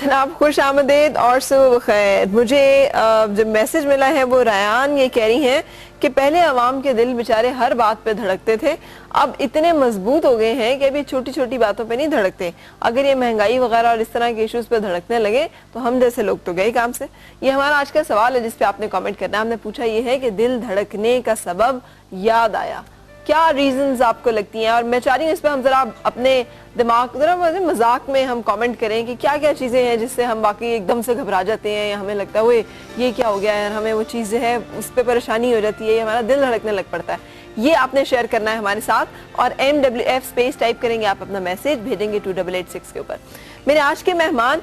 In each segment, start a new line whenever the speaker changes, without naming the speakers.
جناب خوش آمدید اور صبح بخیر. مجھے جو میسج ملا ہے وہ ریان یہ کہہ رہی ہیں کہ پہلے عوام کے دل بیچارے ہر بات پہ دھڑکتے تھے, اب اتنے مضبوط ہو گئے ہیں کہ ابھی چھوٹی چھوٹی باتوں پہ نہیں دھڑکتے. اگر یہ مہنگائی وغیرہ اور اس طرح کے ایشوز پہ دھڑکنے لگے تو ہم جیسے لوگ تو گئے کام سے. یہ ہمارا آج کا سوال ہے جس پہ آپ نے کامنٹ کرنا ہے. ہم نے پوچھا یہ ہے کہ دل دھڑکنے کا سبب یاد آیا, کیا ریزنز آپ کو لگتی ہیں؟ اور میں چاہ رہی ہوں اس پہ ہم ذرا اپنے دماغ ذرا مذاق میں ہم کامنٹ کریں کہ کیا کیا چیزیں ہیں جس سے ہم واقعی ایک دم سے گھبرا جاتے ہیں یا ہمیں لگتا ہے یہ کیا ہو گیا ہے, ہمیں وہ چیز جو ہے اس پہ پریشانی ہو جاتی ہے یا ہمارا دل دھڑکنے لگ پڑتا ہے. یہ آپ نے شیئر کرنا ہے ہمارے ساتھ اور MWF اسپیس ٹائپ کریں گے, آپ اپنا میسج بھیجیں گے 2886 کے اوپر. میرے آج کے مہمان,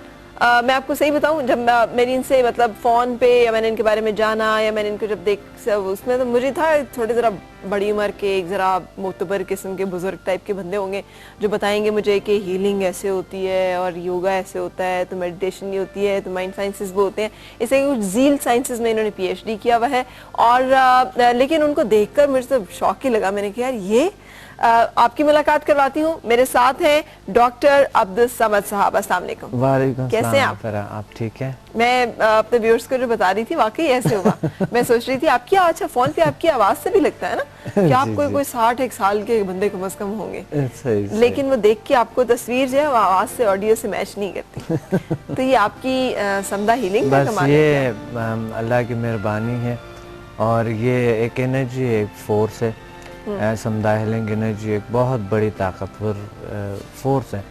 میں آپ کو صحیح بتاؤں, جب میری ان سے مطلب فون پہ یا میں نے ان کے بارے میں جانا یا میں نے ان کو جب اس میں تو مجھے تھا تھوڑے ذرا بڑی عمر کے ایک ذرا معتبر قسم کے بزرگ ٹائپ کے بندے ہوں گے جو بتائیں گے مجھے کہ ہیلنگ ایسے ہوتی ہے اور یوگا ایسے ہوتا ہے, تو میڈیٹیشن نہیں ہوتی ہے, تو مائنڈ سائنسز وہ ہوتے ہیں. اسے کچھ زیل سائنسز میں انہوں نے PhD کیا ہوا ہے. اور لیکن ان کو دیکھ کر مجھے تو شوق ہی لگا. میں نے کہا یار یہ آپ کی ملاقات کرواتی ہوں. میرے ساتھ ہیں ڈاکٹر عبدالصمد صاحب. السلام علیکم.
وعلیکم السلام.
کیسے ہیں آپ؟
آپ ٹھیک ہیں؟
میں اپنے ویورز کو جو بتا رہی تھی واقعی ایسے ہوا. میں سوچ رہی تھی آپ کی اچھا فون پہ آپ کی آواز سے بھی لگتا ہے نا کہ آپ کوئی 60 سال کے بندے کم از کم ہوں گے, لیکن وہ دیکھ کے آپ کو تصویر جو ہے وہ آواز سے آڈیو سے میچ نہیں کرتی. تو یہ آپ کی سمدہ ہیلنگ کا کمال ہے؟
بس یہ اللہ کی مہربانی ہے اور یہ ایک انرجی, ایک فورس ہے. سمدہ ہیلنگ انرجی ایک بہت بڑی طاقتور فورس ہے,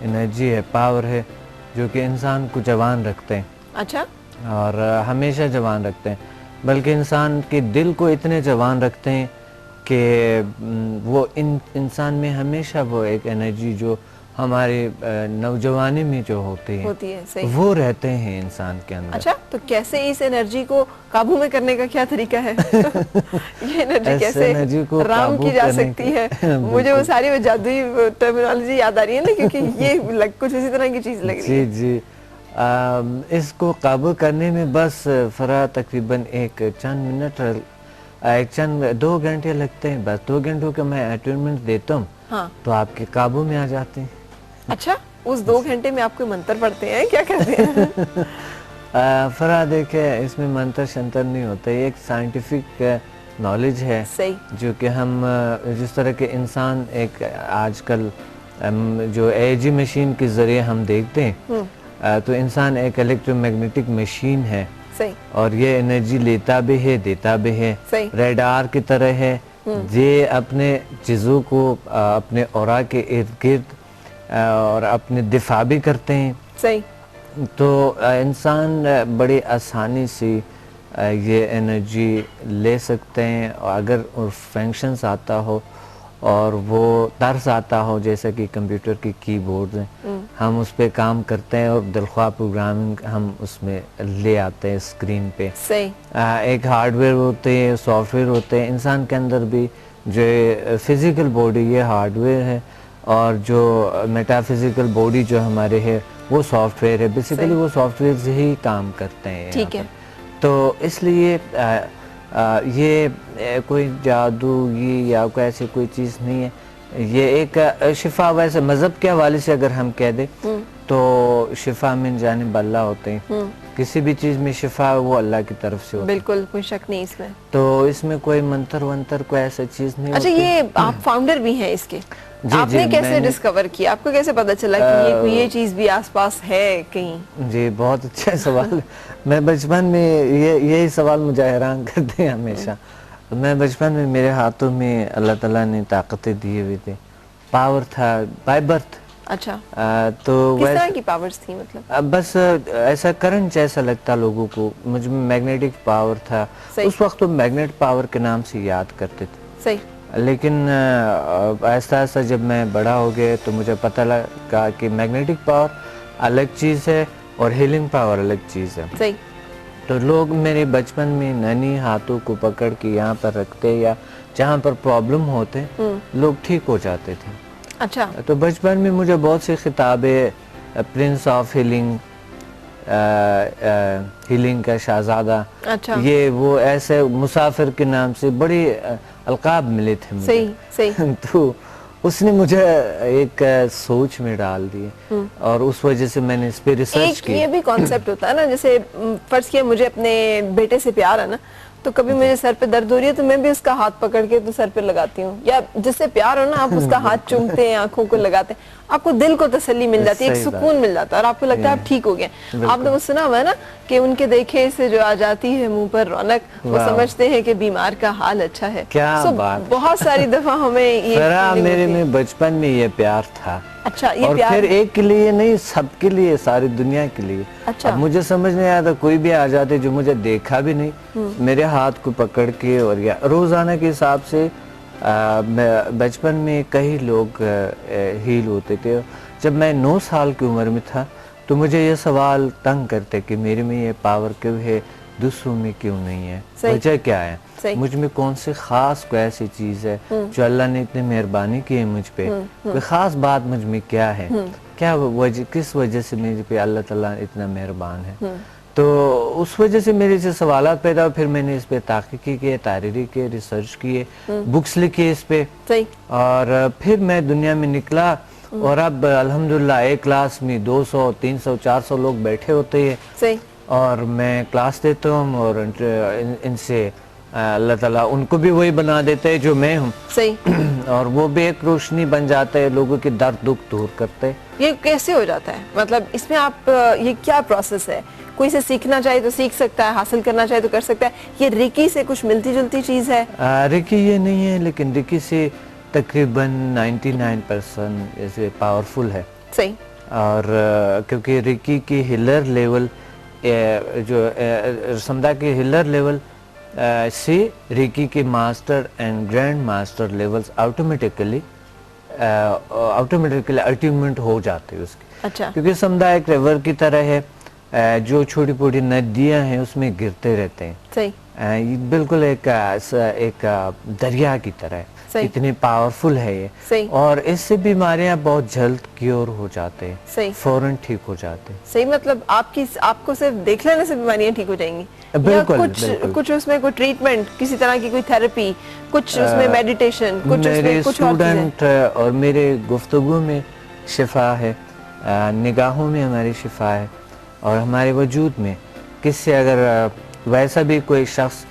انرجی ہے, پاور ہے جو کہ انسان کو جوان رکھتے ہیں.
اچھا.
اور ہمیشہ جوان رکھتے ہیں, بلکہ انسان کے دل کو اتنے جوان رکھتے ہیں کہ وہ انسان میں ہمیشہ وہ ایک انرجی جو ہمارے نوجوانی میں جو ہوتی ہے وہ رہتے ہیں انسان کے اندر.
اچھا, تو کیسے اس انرجی کو قابو میں کرنے کا کیا طریقہ ہے؟ یہ انرجی کیسے رام کی جا سکتی ہے؟ مجھے وہ ساری وہ جادوئی ٹرمینالوجی یاد آ رہی ہے نا, کیونکہ یہ کچھ اسی طرح کی چیز لگ رہی ہے.
جی, اس کو قابو کرنے میں بس تقریباً ایک چند منٹ, 2 گھنٹے لگتے ہیں. بس 2 گھنٹوں کا میں اٹینمنٹ دیتا ہوں تو آپ کے قابو میں آ جاتے ہیں.
اچھا, اس 2 گھنٹے میں آپ کوئی منتر پڑھتے ہیں, کیا کرتے ہیں؟
دیکھیں اس میں منتر شنتر نہیں ہوتا, یہ ایک سائنٹیفک نالج ہے جو کہ ہم جس طرح کے انسان ایک آج کل جو AEG مشین کے ذریعے ہم دیکھتے ہیں, تو انسان ایک الیکٹرو میگنیٹک مشین ہے اور یہ انرجی لیتا بھی ہے دیتا بھی ہے, ریڈار کی طرح ہے. یہ اپنے چیزوں کو اپنے اورا کے ارد گرد اور اپنے دفاع بھی کرتے ہیں. تو انسان بڑی آسانی سے یہ انرجی لے سکتے ہیں, اور اگر فنکشنز آتا ہو اور وہ طرز آتا ہو جیسا کہ کمپیوٹر کی کی بورڈز ہیں, ہم اس پہ کام کرتے ہیں اور دلخواہ پروگرامنگ ہم اس میں لے آتے ہیں اسکرین پہ. ایک ہارڈ ویئر ہوتے ہیں, سافٹ ویئر ہوتے ہیں. انسان کے اندر بھی جو فزیکل باڈی یہ ہارڈ ویئر ہے اور جو میٹا فزیکل باڈی جو ہمارے ہے وہ سافٹ ویئر ہے. بیسیکلی وہ سافٹ ویئر سے ہی کام کرتے ہیں.
ٹھیک ہے.
تو اس لیے یہ کوئی جادوگی یا کوئی ایسی کوئی چیز نہیں ہے. یہ ایک شفا, ویسے مذہب کے حوالے سے اگر ہم کہہ دیں تو شفا من جانب اللہ ہوتے ہیں. کسی بھی چیز میں شفا وہ اللہ کی طرف سے ہوتی ہے.
بالکل کوئی شک نہیں اس میں.
تو اس میں کوئی منتر ونتر کوئی ایسا چیز نہیں.
اچھا, یہ آپ فاؤنڈر بھی ہیں اس کے, آپ نے کیسے ڈسکور کیا, آپ کو کیسے پتا چلا کہ یہ چیز بھی آس پاس ہے کہیں؟
جی, بہت اچھا سوال. میں بچپن میں یہی سوال مجھے حیران کرتے ہیں ہمیشہ. میں بچپن میں میرے ہاتھوں میں اللہ تعالیٰ نے طاقتیں دیے ہوئے تھے, پاور تھا بائی برتھ.
اچھا,
تو
کس طرح کی پاورز تھی مطلب؟
بس ایسا کرنٹ جیسا لگتا لوگوں کو. مجھ میں میگنیٹک پاور تھا. اس وقت تو میگنیٹ پاور کے نام سے یاد کرتے تھے. لیکن آہستہ آہستہ جب میں بڑا ہو گیا تو مجھے پتہ لگا کہ میگنیٹک پاور الگ چیز ہے اور ہیلنگ پاور الگ چیز ہے. تو لوگ میرے بچپن میں ننھی ہاتھوں کو پکڑ کے یہاں پر رکھتے یا جہاں پر پرابلم ہوتے لوگ ٹھیک ہو جاتے تھے.
اچھا,
تو بچپن میں مجھے بہت سی خطابیں, پرنس آف ہیلنگ, ہیلنگ کا شہزادہ, یہ وہ ایسے مسافر کے نام سے بڑے القاب ملے تھے مجھے. تو اس نے مجھے ایک سوچ میں ڈال دی اور اس وجہ سے میں نے اس پہ ریسرچ کی.
یہ بھی کانسیپٹ ہوتا ہے نا, جیسے فرض کیا مجھے اپنے بیٹے سے پیار ہے نا, تو کبھی مجھے سر پہ درد ہو رہی ہے تو میں بھی اس کا ہاتھ پکڑ کے تو سر پہ لگاتی ہوں, یا جس سے پیار ہو نا آپ اس کا ہاتھ چومتے ہیں, آنکھوں کو لگاتے ہیں, آپ کو دل کو تسلی مل جاتی ہے, ایک سکون مل جاتا ہے اور آپ کو لگتا ہے آپ ٹھیک ہو گئے. آپ نے وہ سنا ہوا ہے نا کہ ان کے دیکھے سے جو آ جاتی ہے منہ پر رونق, وہ سمجھتے ہیں کہ بیمار کا حال اچھا ہے.
کیا بات,
بہت ساری دفعہ ہمیں یہ
میرے میں بچپن میں یہ پیار تھا.
اچھا, یہ
اور پھر ایک کے لیے نہیں, سب کے لیے, ساری دنیا کے لیے. اب مجھے سمجھ نہیں آیا تھا, کوئی بھی آ جاتے جو مجھے دیکھا بھی نہیں, میرے ہاتھ کو پکڑ کے, اور روزانہ کے حساب سے بچپن میں کئی لوگ ہیل ہوتے تھے. جب میں 9 سال کی عمر میں تھا تو مجھے یہ سوال تنگ کرتے کہ میرے میں یہ پاور کیوں ہے, دوسروں میں کیوں نہیں ہے, وجہ کیا ہے, مجھ میں کون سی خاص کوئی ایسی چیز ہے جو اللہ نے اتنی مہربانی کی ہے مجھ پہ, کوئی خاص بات مجھ میں کیا ہے, کیا وجہ, کس وجہ سے مجھ پہ اللہ تعالیٰ اتنا مہربان ہے. تو اس وجہ سے میرے سے سوالات پیدا, پھر میں نے اس پہ تحقیقی کیے, تحریری کیے, ریسرچ کیے, بکس لکھے اس پہ, اور پھر میں دنیا میں نکلا. اور اب الحمدللہ ایک کلاس میں 200 300 400 لوگ بیٹھے ہوتے ہیں, اور میں کلاس دیتا ہوں, اور ان سے اللہ تعالیٰ ان کو بھی وہی بنا دیتے ہیں جو میں ہوں, اور وہ بھی ایک روشنی بن جاتا ہے, لوگوں کے درد دکھ دور کرتے.
یہ کیسے ہو جاتا ہے, مطلب اس میں آپ, یہ کیا پروسیس ہے, کوئی سے سیکھنا چاہے تو سیکھ سکتا ہے, حاصل کرنا چاہے تو کر سکتا ہے, یہ ریکی سے کچھ ملتی جلتی چیز ہے؟
ریکی یہ نہیں ہے, لیکن ریکی سے تقریباً 99% ایسے پاورفل ہے. اور کیونکہ ریکی کی ہیلر لیول, جو سمدھا کے ہیلر لیول سے ریکی کے master and grand master levels automatically ultimate ہو جاتے ہیں اس کی. کیونکہ سمدھا ایک ریور کی طرح ہے, جو چھوٹی چھوٹی ندیاں ہیں اس میں گرتے رہتے ہیں, بالکل ایک دریا کی طرح ہے, اتنی پاورفل ہے یہ, اور اس سے بیماریاں بہت جلد کیور ہو جاتے ہیں, فوراً ٹھیک ہو جاتے ہیں.
صحیح, مطلب آپ کو صرف دیکھ لینے سے بیماریاں ٹھیک ہو جائیں گی,
بالکل
کچھ اس میں کوئی ٹریٹمنٹ, کسی طرح کی کوئی تھیراپی, کچھ اس میں میڈیٹیشن, کچھ اس میں کچھ اور چیزیں؟
اسٹوڈنٹ اور میرے گفتگو میں شفا ہے, نگاہوں میں ہماری شفا ہے, اور ہمارے وجود میں کس سے اگر ویسا بھی کوئی شخص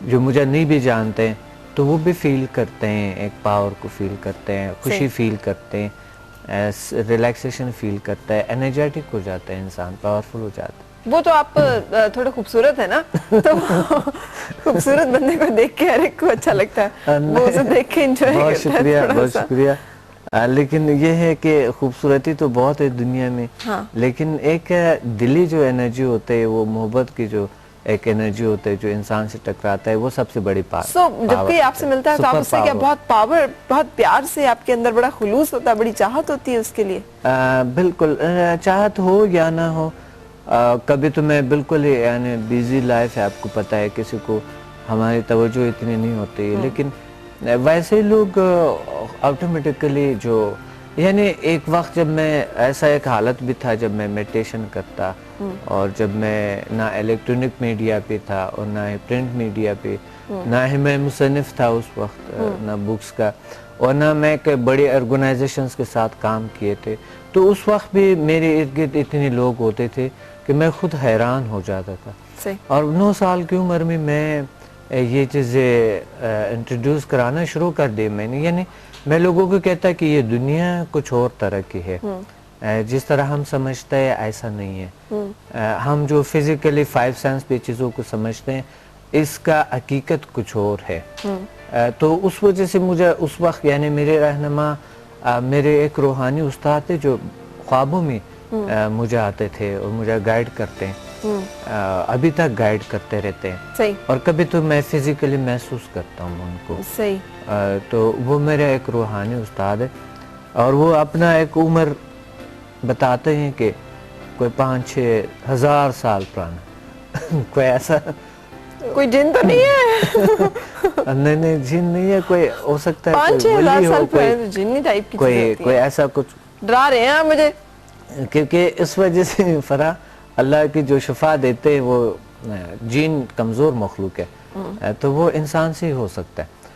جو مجھے نہیں بھی جانتے ہیں تو وہ بھی فیل کرتے ہیں, ایک پاور کو فیل کرتے ہیں, خوشی فیل کرتے ہیں, ریلیکسیشن فیل کرتا ہے, انرجیٹک ہو جاتا ہے انسان, پاورفل ہو جاتا ہے.
وہ تو آپ تھوڑا خوبصورت ہے نا, تو خوبصورت بندے کو دیکھ کے ہر ایک کو اچھا لگتا ہے, وہ اسے دیکھ کے انجوائے کرتا ہے.
بہت شکریہ, بہت شکریہ. لیکن یہ ہے کہ خوبصورتی تو بہت ہے دنیا میں, لیکن ایک دلی جو انرجی ہوتے ہے, وہ محبت کی جو ایک انرجی ہوتا ہے جو انسان سے ٹکراتا ہے, وہ سب سے بڑی پاور.
جب کوئی آپ سے ملتا ہے تو آپ اس سے کیا بہت پاور, بہت پیار سے, آپ کے اندر بڑا خلوص ہوتا ہے, بڑی چاہت ہوتی ہے اس کے لیے؟
بالکل, چاہت ہو یا نہ ہو, کبھی تو میں بالکل ہی, یعنی بیزی لائف ہے, آپ کو پتہ ہے, کسی کو ہماری توجہ اتنی نہیں ہوتی, لیکن ویسے لوگ آٹومیٹکلی جو, یعنی ایک وقت جب میں, ایسا ایک حالت بھی تھا جب میں میڈیٹیشن کرتا, اور جب میں نہ الیکٹرونک میڈیا پہ تھا اور نہ ہی پرنٹ میڈیا پہ, نہ ہی میں مصنف تھا اس وقت, نہ بکس کا, اور نہ میں بڑی آرگنائزیشنز کے ساتھ کام کیے تھے, تو اس وقت بھی میرے ارد گرد اتنے لوگ ہوتے تھے کہ میں خود حیران ہو جاتا تھا. اور 9 سال کی عمر میں میں یہ چیزیں انٹروڈیوس کرانا شروع کر دی میں نے, یعنی میں لوگوں کو کہتا کہ یہ دنیا کچھ اور طرح کی ہے, جس طرح ہم سمجھتے ہیں ایسا نہیں ہے. ہم جو فزیکلی 5 سینس پہ چیزوں کو سمجھتے ہیں, اس کا حقیقت کچھ اور ہے. تو اس وجہ سے مجھے اس وقت, یعنی میرے رہنما, میرے ایک روحانی استاد تھے جو خوابوں میں مجھے آتے تھے اور مجھے گائیڈ کرتے ہیں, ابھی تک گائیڈ کرتے رہتے ہیں, اور کبھی تو میں فزیکلی محسوس کرتا ہوں ان کو. تو وہ میرا ایک روحانی استاد ہے, اور وہ اپنا ایک عمر بتاتے ہیں کہ کوئی 5-6 ہزار سال پرانا. کوئی ایسا,
کوئی جن تو نہیں ہے؟
نہیں, جن نہیں ہے, کوئی ہو سکتا ہے
5-6 ہزار سال پرانا جنی ٹائپ کی
کوئی ایسا کچھ.
ڈرا رہے ہیں مجھے,
کیونکہ اس وجہ سے فرا اللہ کی جو شفا دیتے ہیں, وہ جین کمزور مخلوق ہے, تو وہ انسان سے ہی ہو سکتا ہے.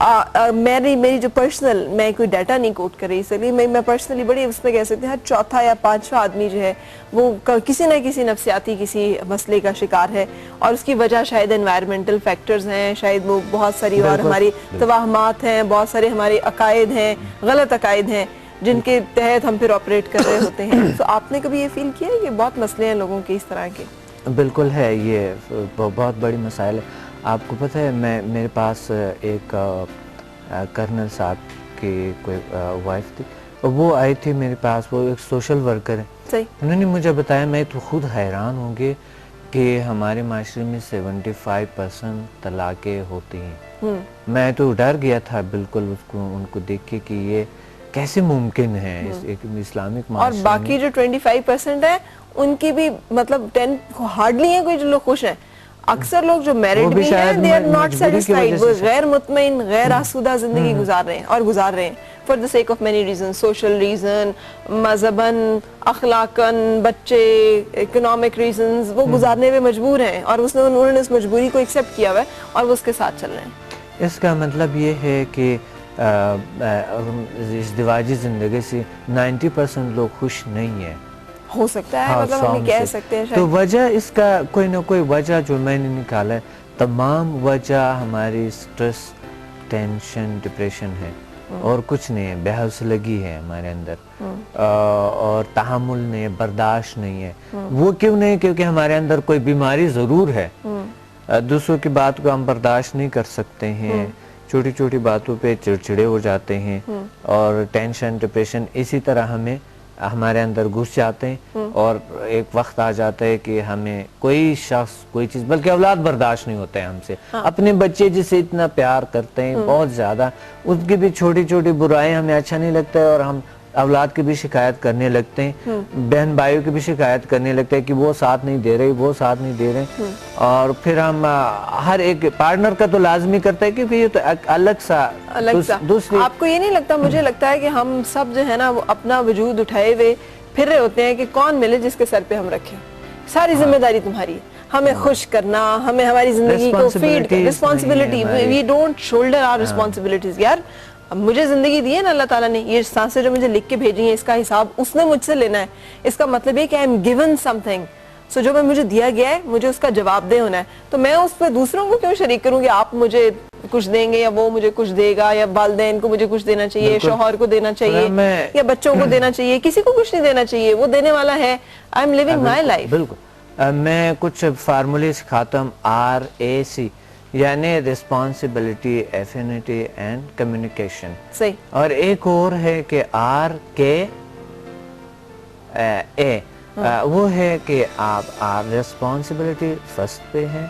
میری جو پرسنل، میں کوئی ڈیٹا نہیں کوٹ کر رہی، اس لیے میں پرسنلی بڑی اس میں کہہ سکتے ہیں ہر چوتھا یا پانچواں آدمی جو ہے وہ کسی نہ کسی نفسیاتی کسی مسئلے کا شکار ہے، اور اس کی وجہ شاید انوائرمنٹل فیکٹرز ہیں، شاید وہ بہت ساری اور ہماری توہمات ہیں، بہت سارے ہمارے عقائد ہیں، غلط عقائد ہیں جن کے تحت ہم پھر آپریٹ کر رہے ہوتے ہیں. تو آپ نے کبھی یہ فیل کیا ہے کہ بہت مسئلے ہیں لوگوں کے اس طرح کے؟
بالکل ہے، یہ بہت بڑی مسائل ہے. آپ کو پتہ ہے میرے پاس ایک کرنل صاحب کی کوئی وائف تھی، وہ آئی تھی میرے پاس، وہ ایک سوشل ورکر ہے.
صحیح.
انہوں نے مجھے بتایا، میں تو خود حیران ہوں گے کہ ہمارے معاشرے میں 75% طلاقیں ہوتی ہیں. میں تو ڈر گیا تھا بالکل ان کو دیکھ کے کہ یہ کیسے ممکن ہے ایک اسلامک معاشرے میں.
اور باقی جو 25% ہے ان کی بھی مطلب 10 ہارڈلی ہیں کوئی جو لوگ خوش ہیں. اکثر لوگ جو میرڈ بھی ہیں they are not satisfied، وہ غیر مطمئن، غیر آسودہ زندگی گزار رہے ہیں for the sake of many reasons، social reason، مذہباً، اخلاقاً، بچے، economic reasons، وہ گزارنے میں مجبور ہیں، اور انہوں نے اس مجبوری کو ایکسپٹ کیا ہوا ہے اور وہ اس کے ساتھ چل رہے ہیں.
اس کا مطلب یہ ہے کہ ازدواجی زندگی سے 90% لوگ خوش نہیں ہیں.
ہو سکتا ہے، مطلب ہم کہہ سکتے ہیں
تو وجہ اس کا کوئی نہ کوئی وجہ جو میں نے نکالا ہے، تمام وجہ ہماری سٹریس، ٹینشن، ڈپریشن ہے اور کچھ نہیں ہے. بے حوصلگی ہے ہمارے اندر، اور تحمل نہیں ہے، برداشت نہیں ہے. وہ کیوں نہیں؟ کیونکہ ہمارے اندر کوئی بیماری ضرور ہے. دوسروں کی بات کو ہم برداشت نہیں کر سکتے ہیں، چھوٹی چھوٹی باتوں پہ چڑچڑے ہو جاتے ہیں، اور ٹینشن، ڈپریشن اسی طرح ہمارے اندر گھس جاتے ہیں. اور ایک وقت آ جاتا ہے کہ ہمیں کوئی شخص، کوئی چیز، بلکہ اولاد برداشت نہیں ہوتا ہے ہم سے. اپنے بچے جسے اتنا پیار کرتے ہیں بہت زیادہ، اس کی بھی چھوٹی چھوٹی برائیں ہمیں اچھا نہیں لگتا ہے، اور ہم اولاد کی بھی شکایت کرنے لگتے ہیں، بہن بھائیوں کی بھی شکایت کرنے لگتے ہیں کہ وہ ساتھ نہیں دے رہے، وہ ساتھ نہیں دے رہے. اور پھر ہم ہر ایک پارٹنر کا تو لازمی کرتا ہے کیونکہ یہ تو الگ سا دوسری.
آپ کو یہ نہیں لگتا؟ مجھے لگتا ہے کہ ہم سب جو ہے نا وہ اپنا وجود اٹھائے ہوئے پھر رہے ہوتے ہیں کہ کون ملے جس کے سر پہ ہم رکھیں. ساری ذمہ داری تمہاری ہے، ہمیں خوش کرنا، ہمیں ہماری زندگی کو فیڈ کرنا. Responsibility, we don't shoulder our responsibilities. یار مجھے زندگی دی ہے نا اللہ تعالیٰ نے، یہ سانسیں جو مجھے لکھ کے بھیجی ہیں، اس کا حساب اس نے مجھ سے لینا ہے. اس کا مطلب یہ کہ I am given something. سو جو مجھے دیا گیا ہے مجھے اس کا جواب دہ ہونا ہے. تو میں اس پہ دوسروں کو کیوں شریک کروں کہ آپ مجھے کچھ دیں گے یا وہ مجھے کچھ دے گا، یا والدین کو مجھے کچھ دینا چاہیے، شوہر کو دینا چاہیے، یا بچوں کو دینا چاہیے. کسی کو کچھ نہیں دینا چاہیے، وہ دینے والا ہے. I am living my life.
بالکل. میں کچھ فارمولے سکھاتا ہوں. RAC یعنی ریسپانسبلٹی، ایفینٹی اینڈ کمیونیکیشن.
صحیح. اور
ایک اور ہے کہ RKA، وہ ہے کہ آپ ریسپانسبلٹی فرسٹ پہ ہیں،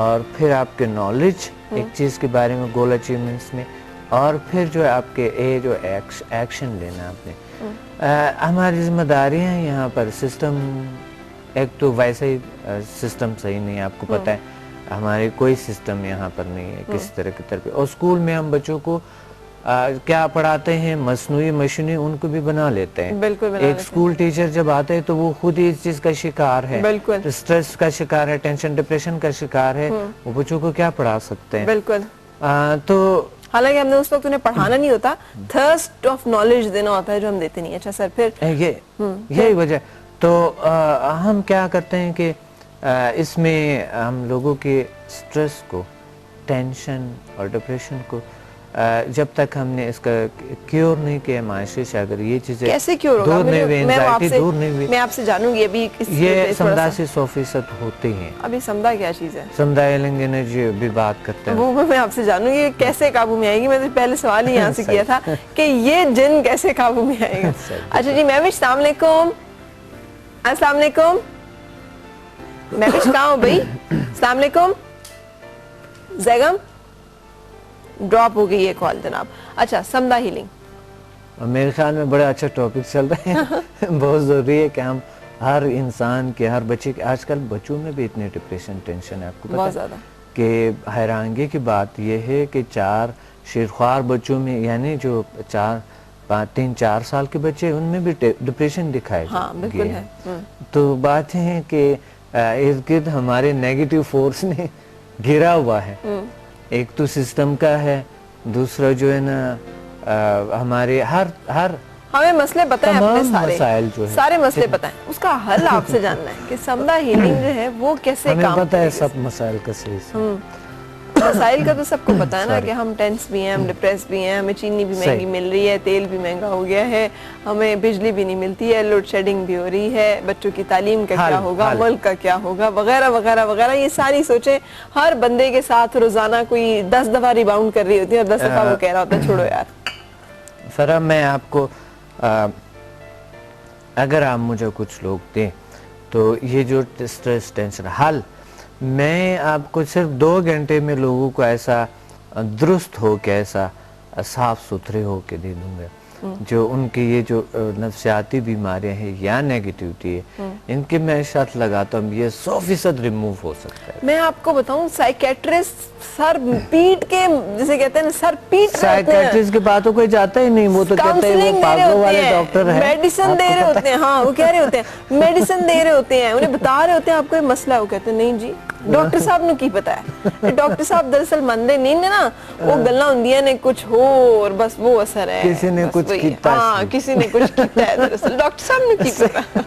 اور پھر آپ کے نالج ایک چیز کے بارے میں، گول اچیومنٹس میں، اور پھر جو ہے آپ کے جو ایکشن لینا آپ نے. ہماری ذمہ داریاں ہیں یہاں پر. سسٹم ایک تو ویسے ہی سسٹم صحیح نہیں ہے، آپ کو پتہ ہے ہمارے کوئی سسٹم یہاں پر نہیں ہے کسی طرح کی طرف. اور اسکول میں ہم بچوں کو کیا پڑھاتے ہیں، مصنوعی مشینیں ان کو بھی بنا لیتے ہیں. ایک اسکول ٹیچر جب آتے ہیں تو وہ خود ہی اس چیز کا شکار ہے، سٹریس کا شکار ہے، ٹینشن ڈپریشن کا شکار ہے. وہ بچوں کو کیا پڑھا سکتے ہیں؟
بالکل.
تو
حالانکہ ہم نے اس وقت انہیں پڑھانا نہیں ہوتا، تھرسٹ آف نالج دینا ہوتا ہے جو ہم دیتے نہیں. اچھا سر، پھر
یہی وجہ. تو ہم کیا کرتے ہیں کہ اس میں ہم لوگوں کے سٹریس کو، ٹینشن اور ڈپریشن کو جب تک ہم نے اس کا کیور نہیں کیا معاشرے سے، اگر یہ چیزیں
کیسے کیور ہوگا؟
دور نہیں ہوئی، انزائٹی دور نہیں ہوئی،
میں آپ سے جانوں گی ابھی.
یہ سمدھا سے 100% ہوتے ہیں.
ابھی سمدھا کیا چیز ہے؟
سمدھا ہیلنگ انرجی بھی بات کرتے ہیں.
وہ میں آپ سے جانوں گی کیسے قابو میں آئے گی. میں نے پہلے سوال ہی یہاں سے کیا تھا کہ یہ جن کیسے قابو میں آئے گا. اچھا جی مہوش، السلام علیکم. السلام علیکم مہوش، کہاں ہو بھائی؟ السلام علیکم. زیگم ڈراپ ہو گئی یہ کال جناب. اچھا، سمدھا ہیلنگ
میرے خیال میں بڑا اچھا ٹاپک چل رہا ہے. بہت ضروری ہے کہ ہم ہر انسان کے، ہر بچے کے، آج کل بچوں میں بھی اتنے ڈپریشن، ٹینشن ہے، آپ کو
بہت
پتہ
زیادہ.
کہ حیرانگی کی بات یہ ہے کہ 4 شیرخوار بچوں میں، یعنی جو 3-4 سال کے بچے، ان میں بھی ڈپریشن دکھائے
بالکل ہے.
تو بات ہے کہ ارد گرد ہمارے نیگیٹو فورس نے گھرا ہوا ہے. ایک تو سسٹم کا ہے، دوسرا جو ہے نا ہمارے ہر
ہمیں مسئلے پتہ ہیں اپنے
مسائل جو ہے
سارے مسئلے پتہ ہیں, اس کا حل آپ سے جاننا ہے کہ سمدہ ہیلنگ جو ہے وہ کیسے کام
ہمیں پتہ ہے سب مسائل کا صحیح
مسائل کا تو سب کو پتا ہے نا کہ ہم ٹینس بھی ہیں, ہم ڈپریس بھی ہیں, ہمیں چینی بھی مہنگی مل رہی ہے, تیل بھی مہنگا ہو گیا ہے, ہمیں بجلی بھی نہیں ملتی ہے, لوڈ شیڈنگ بھی ہو رہی ہے, بچوں کی تعلیم کا کیا ہوگا, ملک کا کیا ہوگا, وغیرہ وغیرہ وغیرہ. یہ ساری سوچیں ہر بندے کے ساتھ روزانہ کوئی 10 دفعہ ریباؤنڈ کر رہی ہوتی ہے اور 10 دفعہ وہ کہہ رہا ہوتا ہے چھوڑو یار.
فرا میں آپ کو اگر آپ مجھے کچھ لوگ دیں تو یہ جو سٹریس ٹینشن حل میں آپ کو صرف 2 گھنٹے میں لوگوں کو ایسا درست ہو کے ایسا صاف ستھرے ہو کے دے دوں گا جو ان کی یہ جو نفسیاتی بیماریاں ہیں یا نیگیٹیوٹی ہے ان کے میں شرط لگاتا ہوں یہ 100% ریموو ہو سکتا ہے.
میں آپ کو بتاؤں سائیکیٹرسٹ سر پیٹ کے جسے کہتے ہیں سر پیٹ
سائیکیٹرسٹ کے باتوں کوئی جاتا ہی نہیں, وہ تو کہتے ہیں وہ پاگلوں والے ڈاکٹر ہیں,
میڈیسن دے رہے ہوتے ہیں. ہاں وہ کہہ رہے ہوتے ہیں میڈیسن دے رہے ہوتے ہیں, انہیں بتا رہے ہوتے ہیں آپ کو یہ مسئلہ ہے, وہ کہتے ہیں نہیں جی ڈاکٹر صاحب نے کی پتا ہے. ڈاکٹر صاحب دراصل مندے نہیں نا, وہ گلاں ہوندیاں نے کچھ ہو اور بس وہ اثر ہے,
کسی نے کچھ کیتا ہے.
ہاں کسی نے کچھ کیتا ہے دراصل ڈاکٹر صاحب نے کی پتا.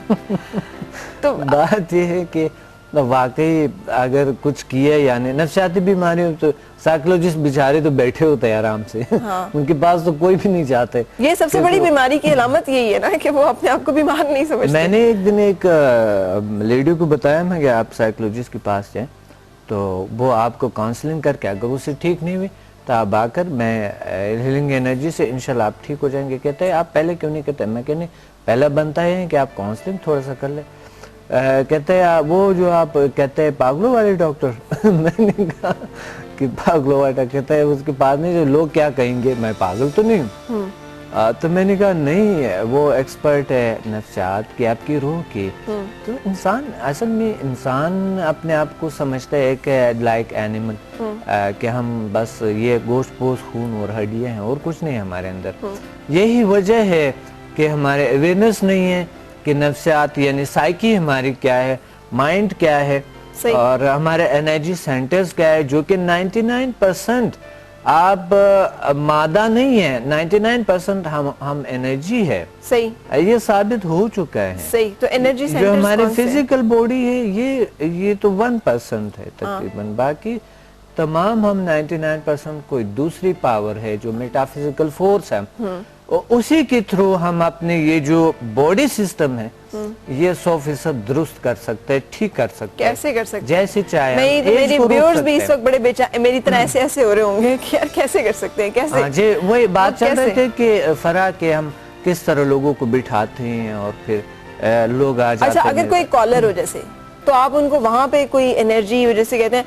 تو
بات یہ ہے کہ واقعی اگر کچھ کیا یعنی نفسیاتی بیماری ہو تو سائیکولوجسٹ بیچارے تو بیٹھے ہوتے ہیں آرام سے, ان کے پاس تو کوئی بھی نہیں جاتے.
یہ سب سے بڑی بیماری کی علامت یہی ہے نا کہ وہ اپنے آپ کو بیمار نہیں سمجھتے.
میں نے ایک دن ایک لیڈی کو بتایا میں کہ آپ سائیکولوجسٹ کے پاس جائیں تو وہ آپ کو کاؤنسلنگ کر کے اگر اس سے ٹھیک نہیں ہوئی تو آپ آ کر میں ہیلنگ انرجی سے انشاءاللہ آپ ٹھیک ہو جائیں گے. کہتے ہیں آپ پہلے کیوں نہیں کہتے, میں کہنے پہلا بنتا ہے کہ آپ کاؤنسلنگ تھوڑا سا کر لیں. کہتے ہیں وہ جو آپ کہتے ہیں پاگلوں والے ڈاکٹر, میں نے کہا کہ پاگلوں والا, کہتا ہے اس کے پاس نہیں جو لوگ کیا کہیں گے, میں پاگل تو نہیں ہوں. تو میں نے کہا نہیں وہ ایکسپرٹ ہے نفسیات کی, آپ کی روح کی. تو انسان اصل میں انسان اپنے آپ کو سمجھتا ہے کہ لائک اینیمل, کہ ہم بس یہ گوشت پوست خون اور ہڈیاں ہیں اور کچھ نہیں ہمارے اندر. یہی وجہ ہے کہ ہمارے اویئرنس نہیں ہے کہ نفسیات یعنی سائیکی ہماری کیا ہے, مائنڈ کیا ہے, اور ہمارے انرجی سینٹرز کیا ہے, جو کہ 99% آپ مادہ نہیں ہے, 99% ہم انرجی ہے. صحیح, یہ ثابت ہو چکا ہے.
صحیح, تو انرجی سینٹرز
جو ہماری فزیکل باڈی ہے یہ تو 1% ہے تقریباً, باقی تمام ہم 99% کوئی دوسری پاور ہے جو میٹافزیکل فورس ہے, اسی کے تھرو ہم اپنے یہ جو باڈی سسٹم ہے یہ 100% درست کر سکتے ہیں, ٹھیک کر سکتے ہیں.
کیسے کر سکتے ہیں؟
جیسے چاہے.
میری ویورز بھی اس وقت بڑے میری طرح ایسے ہو رہے ہوں گے کہ یار کیسے کر سکتے ہیں, کیسے.
جی وہی بات چل رہے تھے کہ فرا کہ ہم کس طرح لوگوں کو بٹھاتے ہیں اور پھر لوگ آ جاتے ہیں.
اچھا اگر کوئی کالر ہو جیسے تو آپ ان کو وہاں پہ کوئی انرجی جیسے کہتے ہیں,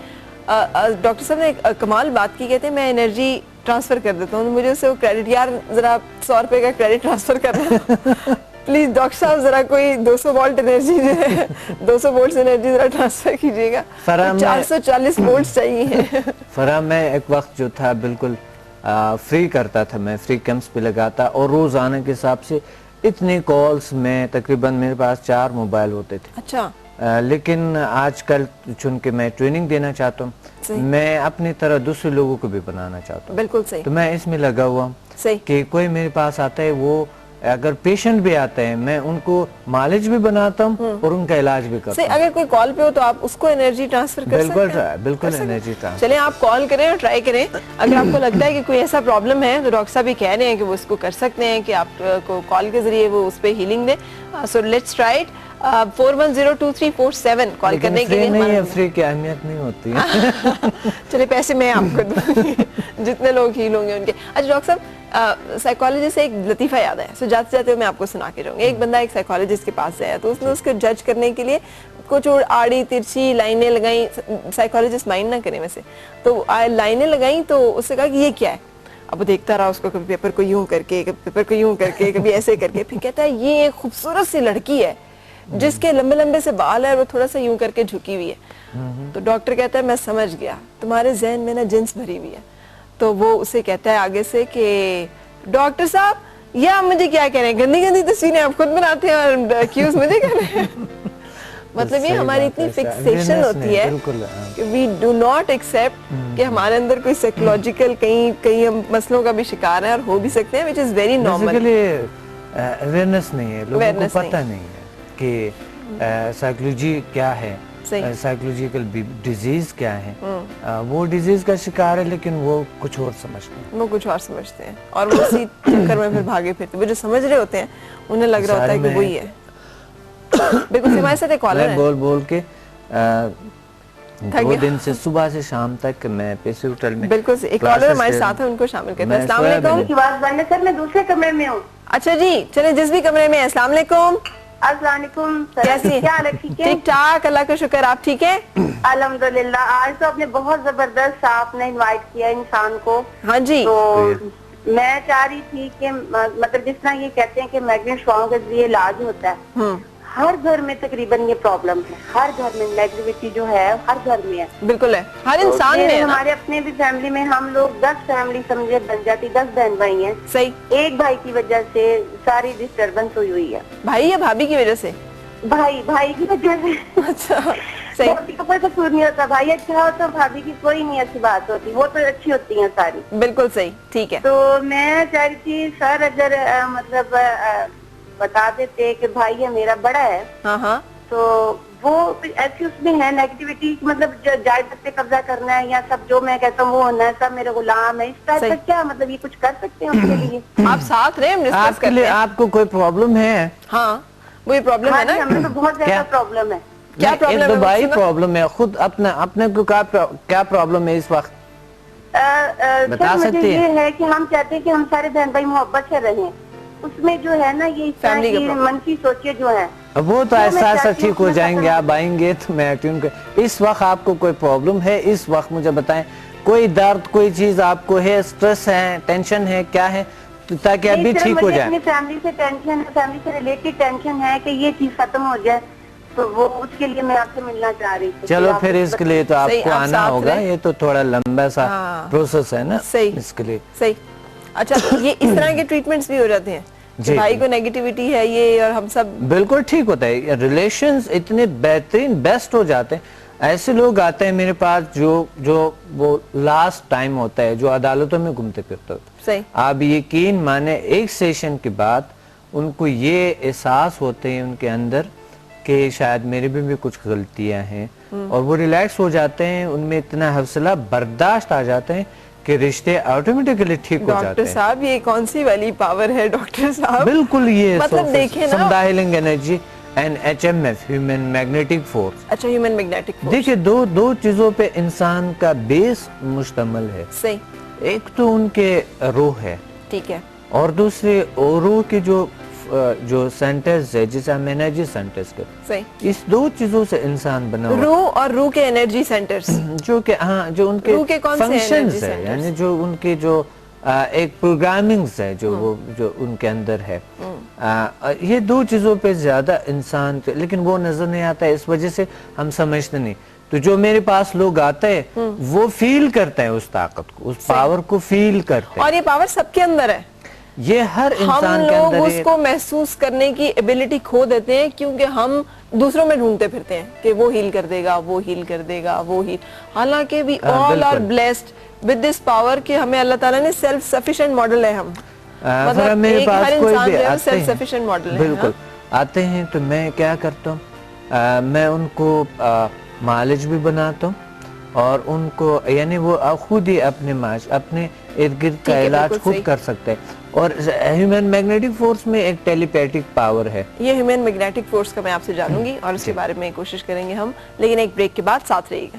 ڈاکٹر صاحب نے کمال بات کی, کہتے ہیں میں انرجی ٹرانسفر کر دیتا ہوں, مجھے اسے وہ کریڈٹ, یار ذرا 100 روپے کا کریڈٹ ٹرانسفر کرنا پلیز ڈاکٹر صاحب, ذرا کوئی 200 وولٹ انرجی جو ہے 200 وولٹس انرجی ذرا ٹرانسفر کیجئے گا, 440 وولٹس چاہیے.
فرا میں ایک وقت جو تھا بالکل فری کرتا تھا, میں فری کیمپس پہ لگاتا اور روزانہ کے حساب سے اتنے کالز میں تقریباً میرے پاس 4 موبائل ہوتے تھے.
اچھا.
لیکن آج کل چونکہ میں ٹریننگ دینا چاہتا ہوں, میں اپنی طرح دوسرے لوگوں کو بھی بنانا چاہتا ہوں.
بالکل صحیح.
تو میں اس میں لگا ہوا ہوں کہ کوئی میرے پاس آتا ہے, وہ اگر پیشنٹ بھی آتے ہیں میں ان کو مالج بھی بناتا ہوں اور ان کا علاج بھی کرتا ہوں.
اگر کوئی کال پہ ہو تو آپ اس کو انرجی ٹرانسفر کر سکتے ہیں.
بالکل انرجی ٹرانسفر.
چلیں آپ کال کریں اور ٹرائی کریں, اگر آپ کو لگتا ہے کہ کوئی ایسا پرابلم ہے تو ڈاکٹر صاحب بھی کہہ رہے ہیں کہ وہ اس کو کر سکتے ہیں کہ آپ کو کال کے ذریعے وہ اس پہ ہیلنگ دیں. So let's try it. 41023447 کال کرنے کے لیے.
فری کی اہمیت نہیں ہوتی ہے.
چلے پیسے میں آپ کو دوں گی جتنے لوگ ہیل ہوں گے ان کے. اچھا ڈاکٹر صاحب سائیکالوجسٹ سے ایک لطیفہ یاد ہے, سو جاتے جاتے میں آپ کو سنا کے جاؤں گی. ایک بندہ ایک سائیکالوجسٹ کے پاس گیا تو اس نے اس کو جج کرنے کے لیے کچھ آڑی ترچھی لائنیں لگائیں. سائیکالوجسٹ مائنڈ نہ کریں ویسے, تو لائنیں لگائیں تو اس سے کہا کہ یہ کیا ہے. اب وہ دیکھتا رہا اس کو, کبھی پیپر کو یوں کر کے, کبھی پیپر کو یوں کر کے, کبھی ایسے کر کے. پھر کہتا ہے یہ ایک خوبصورت سی لڑکی ہے جس کے لمبے لمبے سے بال ہے اور وہ تھوڑا سا یوں کر کے جھکی ہوئی ہے. تو ڈاکٹر کہتا ہے میں سمجھ گیا, تمہارے ذہن میں نا جنس بھری ہوئی ہے. تو وہ اسے کہتا ہے آگے سے کہ ڈاکٹر صاحب یہ آپ مجھے کیا کہہ رہے ہیں, گندی گندی تصویریں آپ خود بناتے ہیں اور ایکیوز مجھے کر رہے ہیں. مطلب یہ ہماری اتنی فکسیشن ہوتی ہے کہ we do not accept کہ ہمارے اندر کوئی سائیکولوجیکل کئی ہم مسئلوں کا بھی شکار ہیں اور ہو بھی سکتے ہیں, which is very normal.
Awareness نہیں ہے, لوگوں کو پتہ نہیں ہے کہ سائیکولوجی کیا ہے, سائیکولوجیکل ڈیزیز کیا ہے. وہ ڈیزیز کا شکار ہے لیکن وہ کچھ اور سمجھتے ہیں, اور وہ اسی چکر میں پھر بھاگے پھرتے. وہ جو سمجھ رہے ہوتے ہیں انہیں لگ رہا ہوتا ہے کہ وہی ہے. بالکل ہمارے ساتھ ایک کالر ہے. بول کے 2 دن سے صبح سے شام تک میں پیسے ہوٹل میں.
بالکل ایک کالر ہمارے ساتھ ہے, ان کو شامل کرتے ہیں. السلام علیکم.
آواز بند ہے سر, میں دوسرے کمرے میں ہوں.
اچھا جی چلیں جس بھی کمرے میں. السلام علیکم.
السلام علیکم.
کیسی
کیا حال ہے؟ ٹھیک ہے,
ٹھیک ٹھاک, اللہ کا شکر. آپ ٹھیک ہیں؟
الحمدللہ. آج تو آپ نے بہت زبردست آپ نے انوائٹ کیا انسان کو.
ہاں جی.
تو میں چاہ رہی تھی کہ مطلب جس طرح یہ کہتے ہیں کہ میگنیٹ شوانگ کے ذریعے علاج ہوتا ہے, ہر گھر میں تقریباً یہ پرابلم ہے. ہر گھر میں نیگیٹیوٹی جو ہے ہر گھر میں ہے.
بالکل ہے, ہر انسان میں.
ہمارے اپنے بھی فیملی میں ہم لوگ 10 فیملی سمجھے بن جاتی, 10 بہن بھائی ہیں.
صحیح.
ایک بھائی کی وجہ سے ساری ڈسٹربنس ہوئی ہے.
بھائی یا بھابھی کی وجہ سے؟
بھائی کی وجہ سے.
اچھا صحیح.
کا کوئی قصور نہیں ہوتا, بھائی اچھا ہوتا, بھابھی کی کوئی نہیں اچھی بات ہوتی, وہ تو اچھی ہوتی ہیں ساری.
بالکل صحیح, ٹھیک ہے.
تو میں چاہ رہی تھی سر اگر مطلب بتا دیتے کہ بھائی ہے میرا بڑا ہے.
ہاں.
تو وہ ایسی اس میں ہے نیگیٹیوٹی, مطلب جائیداد پہ قبضہ کرنا ہے یا سب جو میں کہتا ہوں وہ ہونا ہے, سب میرے غلام ہے, اس ٹائپ کا کیا مطلب یہ کچھ کر سکتے ہیں اس کے لیے؟
آپ ساتھ رہے, ہم ڈسکس کرتے ہیں.
آپ کو کوئی پرابلم ہے؟
ہاں وہی پرابلم ہے نا.
ہمیں تو بہت زیادہ پرابلم ہے.
کیا پرابلم ہے؟
دبائی پرابلم ہے. خود اپنے کو کیا پرابلم ہے اس وقت بتا سکتے ہیں؟
یہ ہے کہ ہم چاہتے ہیں کہ ہم سارے بہن بھائی محبت سے رہیں. اس میں جو ہے نا یہ اس طرح کی منفی سوچیں جو ہیں
وہ تو ایسا ٹھیک ہو جائیں گے. آپ آئیں گے تو میں ٹیون کر. اس وقت آپ کو کوئی پرابلم ہے اس وقت مجھے بتائیں, کوئی درد کوئی چیز آپ کو ہے, سٹریس ہے, ٹینشن ہے, کیا ہے, تاکہ ابھی ٹھیک ہو جائے.
اپنی فیملی سے ٹینشن ہے, فیملی سے ریلیٹڈ ٹینشن ہے کہ یہ چیز ختم ہو جائے, تو وہ اس کے لیے میں آپ سے ملنا چاہ رہی تھی.
چلو پھر اس کے لیے تو آپ کو آنا ہوگا, یہ تو تھوڑا لمبا سا پروسیس ہے نا اس کے لیے.
صحیح. اچھا یہ اس طرح کے ٹریٹمنٹس بھی ہو جاتے ہیں بھائی کو نیگیٹیوٹی ہے یہ, اور ہم سب
بالکل ٹھیک ہوتا ہے. ریلیشنز اتنے بہترین بیسٹ ہو جاتے ہیں. ایسے لوگ آتے ہیں میرے پاس جو وہ لاسٹ ٹائم ہوتا ہے جو عدالتوں میں گھومتے پھرتے ہوتے ہیں. آپ یقین مانے ایک سیشن کے بعد ان کو یہ احساس ہوتے ہیں ان کے اندر کہ شاید میرے بھی کچھ غلطیاں ہیں, اور وہ ریلیکس ہو جاتے ہیں. ان میں اتنا حوصلہ برداشت آ جاتے ہیں کہ رشتے آٹومیٹکلی ٹھیک ہو جاتے ہیں.
ڈاکٹر صاحب یہ کون سی والی پاور ہے ڈاکٹر صاحب؟
بالکل یہ
مطلب دیکھیں نا,
سمدھا healing energy and HMF human magnetic force.
اچھا ہیومن میگنیٹک فورس.
دیکھیں دو چیزوں پہ انسان کا بیس مشتمل ہے.
صحیح.
ایک تو ان کے روح ہے,
ٹھیک ہے,
اور دوسرے روح کے جو سینٹرز ہے جسے ہم انرجی سینٹرز کہتے ہیں. اس 2 چیزوں سے انسان بنا ہوا.
روح اور روح کے انرجی سینٹرز
جو کہ ہاں جو ان کے فنکشنز ہے, یعنی جو ان کے جو ایک پروگرامنگز ہے جو ان کے اندر ہے. یہ 2 چیزوں پہ زیادہ انسان, لیکن وہ نظر نہیں آتا ہے, اس وجہ سے ہم سمجھتے نہیں. تو جو میرے پاس لوگ آتے ہیں وہ فیل کرتا ہے اس طاقت کو, اس پاور کو فیل کرتے ہیں.
اور یہ پاور سب کے اندر ہے.
یہ ہر انسان کے اندر
ہم لوگ اس کو محسوس کرنے کی ایبیلٹی کھو دیتے ہیں کیونکہ ہم دوسروں میں ڈھونڈتے پھرتے ہیں کہ وہ ہیل کر دے گا, وہ ہیل کر دے گا, وہ ہیل. حالانکہ we all are blessed with this power کہ ہمیں اللہ تعالیٰ نے سیلف سفیشینٹ ماڈل ہے. ہم مطلب
میرے پاس کوئی بھی
سیلف سفیشینٹ ماڈل ہے.
بالکل آتے ہیں تو میں کیا کرتا ہوں, میں ان کو معالج بھی بناتا ہوں, اور ان کو یعنی وہ خود ہی اپنے ارد گرد کا علاج خود کر سکتے ہیں. اور ہیومن میگنیٹک فورس میں ایک ٹیلی پیتھک پاور ہے.
یہ ہیومن میگنیٹک فورس کا میں آپ سے جانوں گی اور اس کے بارے میں کوشش کریں گے ہم, لیکن ایک بریک کے بعد ساتھ رہیے گا.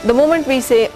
the moment we say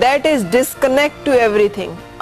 that is disconnect to everything।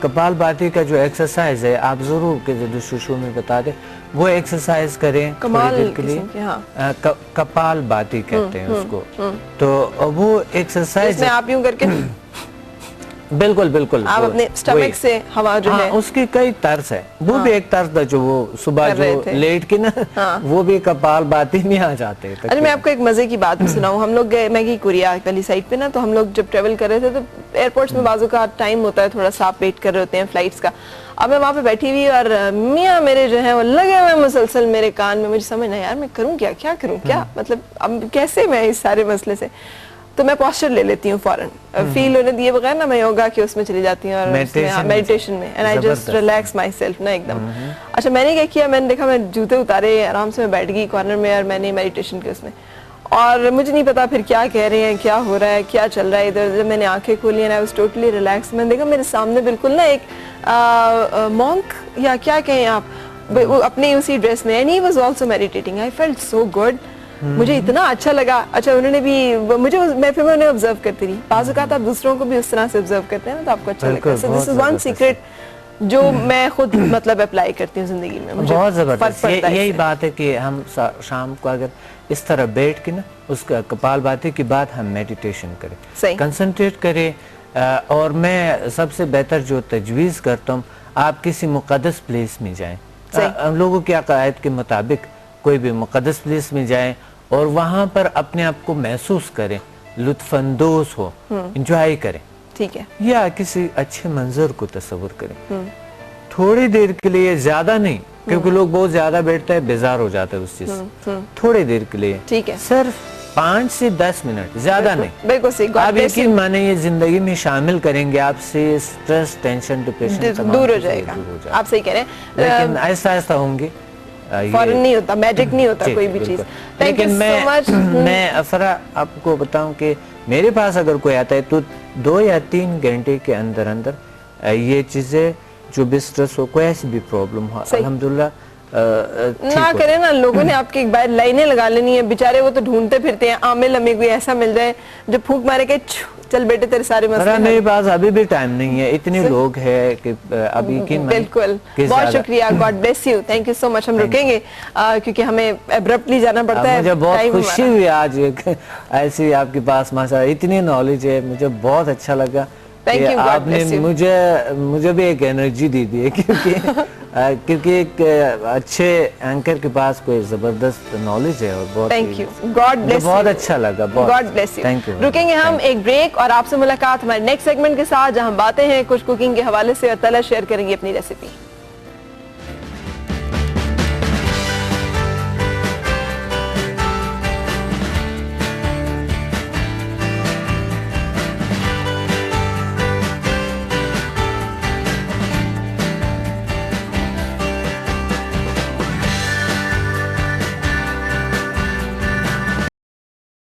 کپال بھاتی کا جو ایکسرسائز ہے آپ ضرور کہ دوسرے شو میں بتا دیں، وہ ایکسرسائز کریں تھوڑی دیر کے لیے. کپال بھاتی کہتے ہیں اس کو. تو وہ ایکسرسائز
میں آپ یوں کر کے
بالکل بالکل
آپ اپنے سٹمک سے ہوا جو ہے
اس کی کئی طرز ہے. وہ بھی ایک طرز تھا جو وہ صبح جو لیٹ کے نا وہ بھی کپال بھاتی میں آ جاتے ہیں.
اچھا میں آپ کو ایک مزے کی بات سناؤں. ہم لوگ گئے، میں گئی کوریا والی سائٹ پہ نا، تو ہم لوگ جب ٹریول کر رہے تھے تو ایئرپورٹس میں بازو کا ٹائم ہوتا ہے تھوڑا سا، آپ ویٹ کر رہے ہوتے ہیں فلائٹس کا. اب میں وہاں پہ بیٹھی ہوئی اور میاں میرے جو ہیں وہ لگے ہوئے مسلسل میرے کان میں. مجھے سمجھ نہ یار میں کروں کیا کروں کیا، مطلب اب کیسے میں اس سارے مسئلے سے. تو میں پوسچر لے لیتی ہوں فوراً، فیل ہونے دیے بغیر نا میں یوگا کے اس میں چلی جاتی ہوں اور میڈیٹیشن میں، and I just relax my self نا ایک دم. اچھا میں نے کیا کیا، میں نے دیکھا میں جوتے اتارے، آرام سے میں بیٹھ گئی کارنر میں اور میں نے میڈیٹیشن کی اس میں. اور مجھے نہیں پتا پھر کیا کہہ رہے ہیں، کیا ہو رہا ہے، کیا چل رہا ہے ادھر ادھر. میں نے آنکھیں کھولی and I was totally relax. میں نے دیکھا میرے سامنے بالکل نا ایک مونک یا کیا کہیں آپ، اپنے اسی ڈریس میں، and he was also میڈیٹیٹنگ. I felt so good, مجھے اتنا اچھا لگا. اچھا انہوں نے بھی مجھے، میں پھر انہیں آبزرو کرتی رہی. بعض اوقات آپ دوسروں کو بھی اس طرح سے آبزرو کرتے ہیں نا تو آپ کو اچھا لگتا ہے. سو دس از ون سیکرٹ جو میں خود مطلب اپلائی کرتی ہوں زندگی میں.
بہت زبردست یہی بات ہے کہ ہم شام کو اگر اس طرح بیٹھ کے نا اس کا کپال بھاتی کے بعد ہم میڈیٹیشن کریں، کنسنٹریٹ کریں. اور میں سب سے بہتر جو تجویز کرتا ہوں، آپ کسی مقدس پلیس میں جائیں. ہم لوگوں کے عقائد کے مطابق کوئی بھی مقدس پلیس میں جائیں اور وہاں پر اپنے آپ کو محسوس کریں، لطف اندوز ہو، انجوائے کریں. ٹھیک ہے، یا کسی اچھے منظر کو تصور کریں تھوڑی دیر کے لیے، زیادہ نہیں، کیونکہ لوگ بہت زیادہ بیٹھتے ہیں بیزار ہو جاتا ہے اس چیز. تھوڑی دیر کے لیے، ٹھیک ہے، صرف 5 سے 10 منٹ، زیادہ نہیں. بالکل آپ یقین مانے یہ زندگی میں شامل کریں گے، آپ سے سٹریس، ٹینشن، ڈپریشن
دور ہو جائے گا. آپ صحیح کہہ رہے ہیں،
لیکن آہستہ آہستہ ہوں گے.
فوراً نہیں ہوتا، میجک نہیں ہوتا کوئی بھی چیز.
لیکن میں افرا آپ کو بتاؤں کہ میرے پاس اگر کوئی آتا ہے تو 2 یا 3 گھنٹے کے اندر اندر یہ چیزیں جو بھی سٹریس ہو، کوئی ایسی بھی پرابلم ہو، الحمدللہ
نہ کریں نا. لوگوں نے آپ کی ایک بار لائنیں لگا لینی ہے، بیچارے وہ تو ڈھونڈتے پھرتے ہیں. عامل ہمیں کوئی ایسا مل جائے جو پھونک مارے کہ چل بیٹے تیرے سارے مسئلے.
میرے پاس ابھی بھی ٹائم نہیں ہے، اتنے لوگ ہیں کہ ابھی
بالکل. بہت شکریہ، God bless you, thank you so much. ہم رکیں گے کیونکہ ہمیں ابرپٹلی جانا پڑتا ہے.
مجھے بہت خوشی ہوئی آج ایسی آپ کے پاس ماشاءاللہ اتنی نالج ہے، مجھے بہت اچھا لگا. آپ نے مجھے بھی ایک انرجی دی دی ہے، کیونکہ ایک اچھے اینکر کے پاس کوئی زبردست نالج ہے اور بہت اچھا لگا.
God bless you. رکیں گے ہم ایک بریک اور آپ سے ملاقات ہمارے نیکسٹ سیگمنٹ کے ساتھ، جہاں باتیں ہیں کچھ کوکنگ کے حوالے سے اور طلعت شیئر کریں گے اپنی ریسیپی.